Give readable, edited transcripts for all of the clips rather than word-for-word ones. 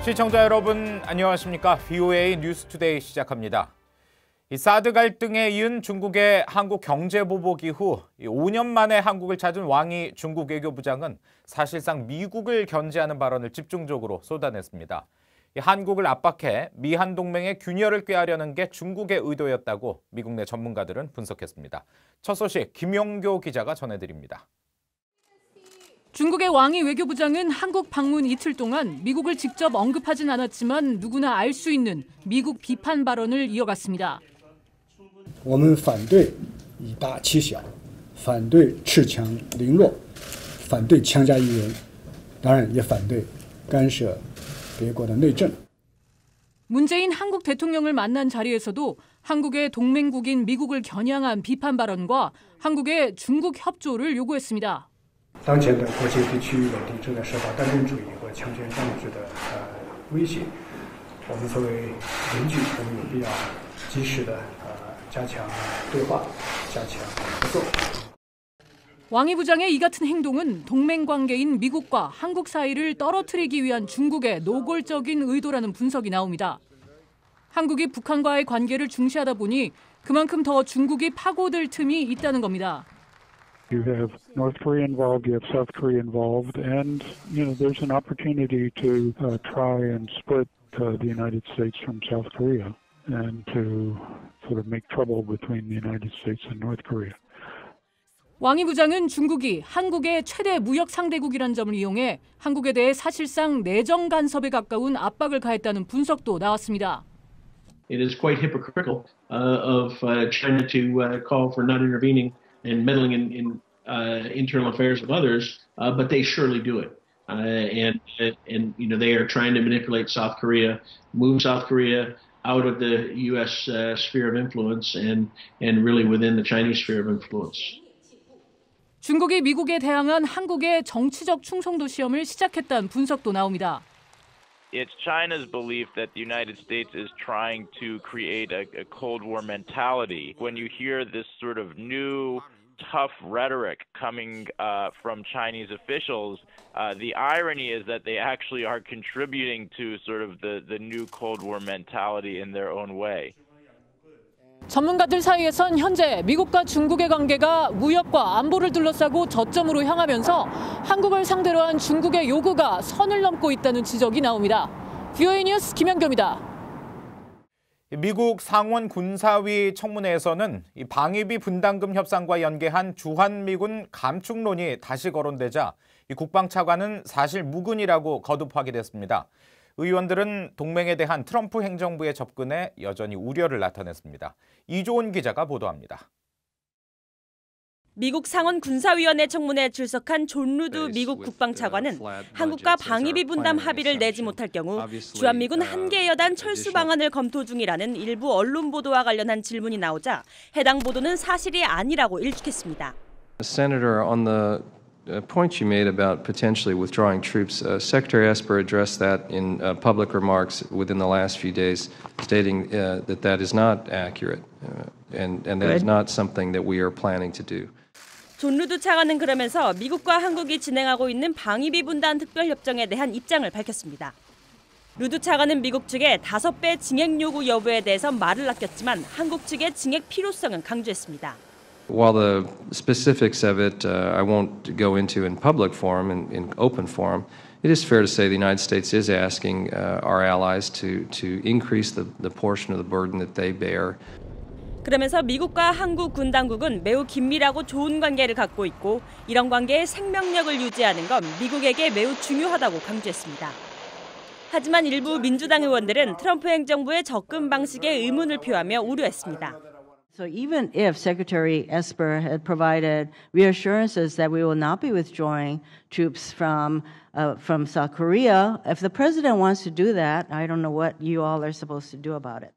시청자 여러분 안녕하십니까? VOA 뉴스투데이 시작합니다. 사드 갈등에 이은 중국의 한국 경제 보복 이후 5년 만에 한국을 찾은 왕이 중국 외교부장은 사실상 미국을 견제하는 발언을 집중적으로 쏟아냈습니다. 한국을 압박해 미한 동맹의 균열을 꾀하려는 게 중국의 의도였다고 미국 내 전문가들은 분석했습니다. 첫 소식 김용교 기자가 전해드립니다. 중국의 왕이 외교부장은 한국 방문 이틀 동안 미국을 직접 언급하진 않았지만 누구나 알 수 있는 미국 비판 발언을 이어갔습니다. 我们反对以大欺小，反对恃强凌弱，反对强加于人，当然也反对干涉别国的内政。 문재인 한국 대통령을 만난 자리에서도 한국의 동맹국인 미국을 겨냥한 비판 발언과 한국의 중국 협조를 요구했습니다. 当前的国际地区稳定正在受到单边主义和强权政治的威胁，我们作为邻居，我们有必要及时的加强对话，加强合作。 왕이 부장의 이 같은 행동은 동맹 관계인 미국과 한국 사이를 떨어뜨리기 위한 중국의 노골적인 의도라는 분석이 나옵니다. 한국이 북한과의 관계를 중시하다 보니 그만큼 더 중국이 파고들 틈이 있다는 겁니다. You have North Korea involved, you have South Korea involved, and there's an opportunity to try and split the United States from South Korea and to sort of make trouble between the United States and North Korea. 왕이 부장은 중국이 한국의 최대 무역 상대국이란 점을 이용해 한국에 대해 사실상 내정 간섭에 가까운 압박을 가했다는 분석도 나왔습니다. It is quite hypocritical of China to call for not intervening and meddling in internal affairs of others, but they surely do it. And they are trying to manipulate South Korea, move South Korea out of the U.S. Sphere of influence and really within the Chinese sphere of influence. 중국이 미국에 대항한 한국의 정치적 충성도 시험을 시작했다는 분석도 나옵니다. It's China's belief that the United States is trying to create a Cold War mentality. When you hear this sort of new, tough rhetoric coming from Chinese officials, the irony is that they actually are contributing to sort of the new Cold War mentality in their own way. 전문가들 사이에선 현재 미국과 중국의 관계가 무역과 안보를 둘러싸고 저점으로 향하면서 한국을 상대로 한 중국의 요구가 선을 넘고 있다는 지적이 나옵니다. VOA 뉴스 김연교입니다. 미국 상원 군사위 청문회에서는 방위비 분담금 협상과 연계한 주한미군 감축론이 다시 거론되자 국방차관은 사실 무근이라고 거듭 확인했습니다. 의원들은 동맹에 대한 트럼프 행정부의 접근에 여전히 우려를 나타냈습니다. 이조은 기자가 보도합니다. 미국 상원 군사위원회 청문회에 출석한 존 루드 미국 국방차관은 한국과 방위비 분담 합의를 내지 못할 경우 주한미군 한개 여단 철수 방안을 검토 중이라는 일부 언론 보도와 관련한 질문이 나오자 해당 보도는 사실이 아니라고 일축했습니다. Senator, on the point you made about potentially withdrawing troops, Secretary Esper addressed that in public remarks within the last few days, stating that that is not accurate and that is not something that we are planning to do. 존 루드 차관은 그러면서 미국과 한국이 진행하고 있는 방위비 분담 특별협정에 대한 입장을 밝혔습니다. 루드 차관은 미국 측의 5배 징액 요구 여부에 대해서 말을 아꼈지만 한국 측의 징액 필요성은 강조했습니다. While the specifics of it I won't go into in public forum, in open forum, it is fair to say the United States is asking our allies to increase the portion of the burden that they bear. 그러면서 미국과 한국 군 당국은 매우 긴밀하고 좋은 관계를 갖고 있고 이런 관계의 생명력을 유지하는 건 미국에게 매우 중요하다고 강조했습니다. 하지만 일부 민주당 의원들은 트럼프 행정부의 접근 방식에 의문을 표하며 우려했습니다. So even if Secretary Esper had provided reassurances that we will not be withdrawing troops from South Korea, if the president wants to do that, I don't know what you all are supposed to do about it.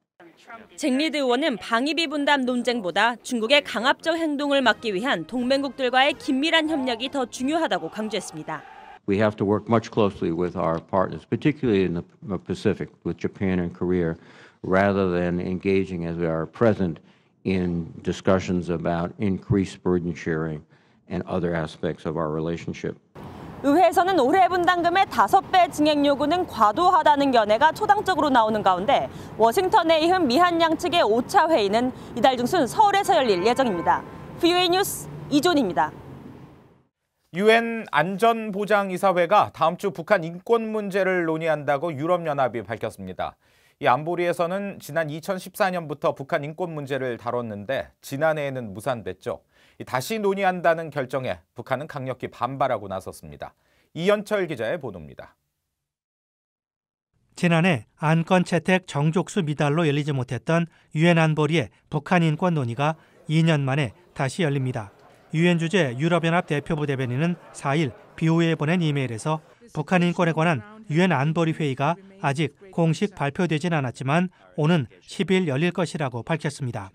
잭 리드 의원은 방위비 분담 논쟁보다 중국의 강압적 행동을 막기 위한 동맹국들과의 긴밀한 협력이 더 중요하다고 강조했습니다. We have to work much closely with our partners, particularly in the Pacific, with Japan and Korea, rather than engaging as we are present in discussions about increased burden sharing and other aspects of our relationship. 의회에서는 올해 분담금의 5배 증액 요구는 과도하다는 견해가 초당적으로 나오는 가운데 워싱턴에 이은 미한 양측의 5차 회의는 이달 중순 서울에서 열릴 예정입니다. VOA 뉴스 이존입니다. 유엔 안전보장이사회가 다음 주 북한 인권 문제를 논의한다고 유럽연합이 밝혔습니다. 이 안보리에서는 지난 2014년부터 북한 인권 문제를 다뤘는데 지난해에는 무산됐죠. 다시 논의한다는 결정에 북한은 강력히 반발하고 나섰습니다. 이현철 기자의 보도입니다. 지난해 안건 채택 정족수 미달로 열리지 못했던 유엔 안보리의 북한 인권 논의가 2년 만에 다시 열립니다. 유엔 주재 유럽연합 대표부 대변인은 4일 BOA에 보낸 이메일에서 북한 인권에 관한 유엔 안보리 회의가 아직 공식 발표되진 않았지만 오는 10일 열릴 것이라고 밝혔습니다.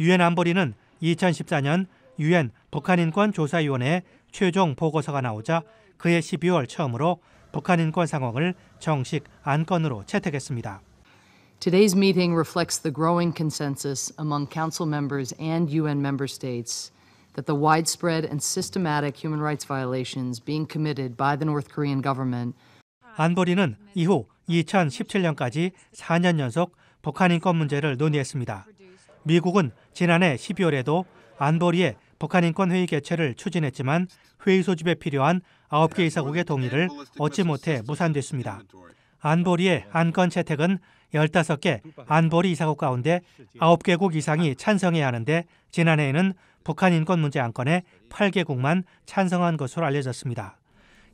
유엔 안보리는 2014년 유엔 북한 인권 조사위원회의 최종 보고서가 나오자 그해 12월 처음으로 북한 인권 상황을 정식 안건으로 채택했습니다. Today's meeting reflects the growing consensus among Council members and UN member states that the widespread and systematic human rights violations being committed by the North Korean government. 안보리는 이후 2017년까지 4년 연속 북한 인권 문제를 논의했습니다. 미국은 지난해 12월에도 안보리의 북한 인권 회의 개최를 추진했지만 회의 소집에 필요한 9개 이사국의 동의를 얻지 못해 무산됐습니다. 안보리의 안건 채택은 15개 안보리 이사국 가운데 9개국 이상이 찬성해야 하는데 지난해에는 북한 인권 문제 안건에 8개국만 찬성한 것으로 알려졌습니다.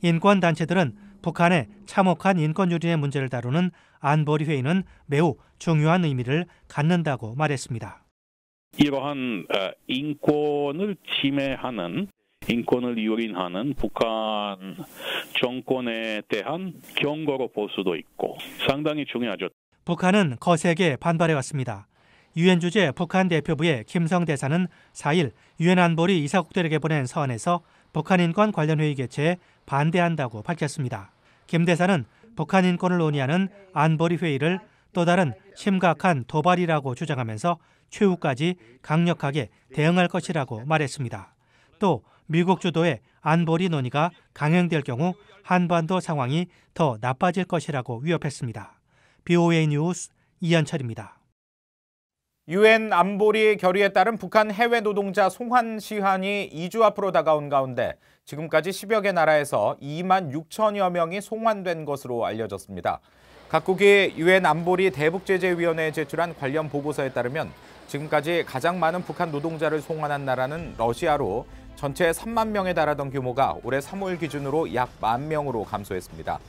인권단체들은 북한의 참혹한 인권 유린의 문제를 다루는 안보리 회의는 매우 중요한 의미를 갖는다고 말했습니다. 이러한 인권을 침해하는, 인권을 유린하는 북한 정권에 대한 경고로 볼 수도 있고 상당히 중요하죠. 북한은 거세게 반발해왔습니다. 유엔 주재 북한 대표부의 김성 대사는 4일 유엔 안보리 이사국들에게 보낸 서한에서 북한 인권 관련 회의 개최에 반대한다고 밝혔습니다. 김 대사는 북한 인권을 논의하는 안보리 회의를 또 다른 심각한 도발이라고 주장하면서 최후까지 강력하게 대응할 것이라고 말했습니다. 또 미국 주도의 안보리 논의가 강행될 경우 한반도 상황이 더 나빠질 것이라고 위협했습니다. BOA 뉴스 이현철입니다. 유엔 안보리 결의에 따른 북한 해외 노동자 송환 시한이 2주 앞으로 다가온 가운데 지금까지 10여 개 나라에서 2만 6천여 명이 송환된 것으로 알려졌습니다. 각국이 유엔 안보리 대북제재위원회에 제출한 관련 보고서에 따르면 지금까지 가장 많은 북한 노동자를 송환한 나라는 러시아로 전체 3만 명에 달하던 규모가 올해 3월 기준으로 약 1만 명으로 감소했습니다.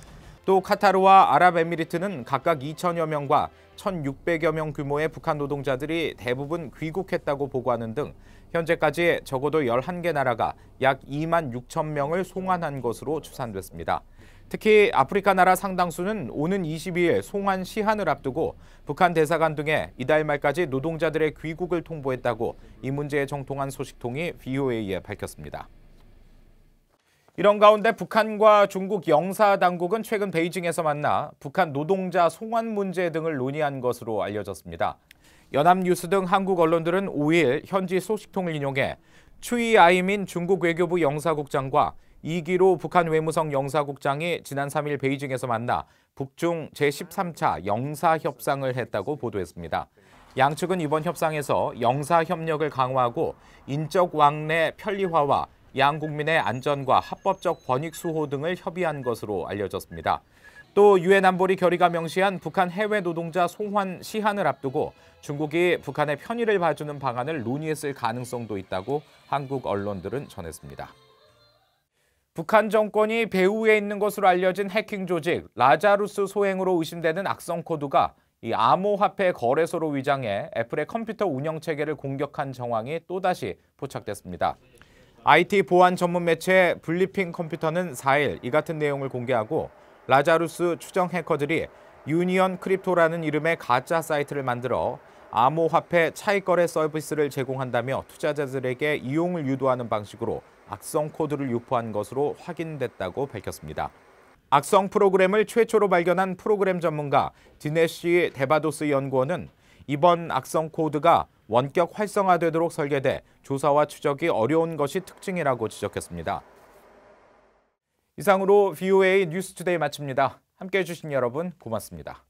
또 카타르와 아랍에미리트는 각각 2천여 명과 1,600여 명 규모의 북한 노동자들이 대부분 귀국했다고 보고하는 등 현재까지 적어도 11개 나라가 약 2만 6천 명을 송환한 것으로 추산됐습니다. 특히 아프리카 나라 상당수는 오는 22일 송환 시한을 앞두고 북한 대사관 등에 이달 말까지 노동자들의 귀국을 통보했다고 이 문제에 정통한 소식통이 VOA에 밝혔습니다. 이런 가운데 북한과 중국 영사당국은 최근 베이징에서 만나 북한 노동자 송환 문제 등을 논의한 것으로 알려졌습니다. 연합뉴스 등 한국 언론들은 5일 현지 소식통을 인용해 추이 아이민 중국 외교부 영사국장과 이기로 북한 외무성 영사국장이 지난 3일 베이징에서 만나 북중 제13차 영사협상을 했다고 보도했습니다. 양측은 이번 협상에서 영사협력을 강화하고 인적 왕래 편리화와 양국민의 안전과 합법적 권익 수호 등을 협의한 것으로 알려졌습니다. 또 유엔 안보리 결의가 명시한 북한 해외 노동자 송환 시한을 앞두고 중국이 북한의 편의를 봐주는 방안을 논의했을 가능성도 있다고 한국 언론들은 전했습니다. 북한 정권이 배후에 있는 것으로 알려진 해킹 조직 라자루스 소행으로 의심되는 악성 코드가 이 암호화폐 거래소로 위장해 애플의 컴퓨터 운영 체계를 공격한 정황이 또다시 포착됐습니다. IT 보안 전문 매체 블리핑 컴퓨터는 4일 이 같은 내용을 공개하고 라자루스 추정 해커들이 유니언 크립토라는 이름의 가짜 사이트를 만들어 암호화폐 차익거래 서비스를 제공한다며 투자자들에게 이용을 유도하는 방식으로 악성 코드를 유포한 것으로 확인됐다고 밝혔습니다. 악성 프로그램을 최초로 발견한 프로그램 전문가 디네시 데바도스 연구원은 이번 악성 코드가 원격 활성화되도록 설계돼 조사와 추적이 어려운 것이 특징이라고 지적했습니다. 이상으로 VOA 뉴스투데이 마칩니다. 함께해 주신 여러분 고맙습니다.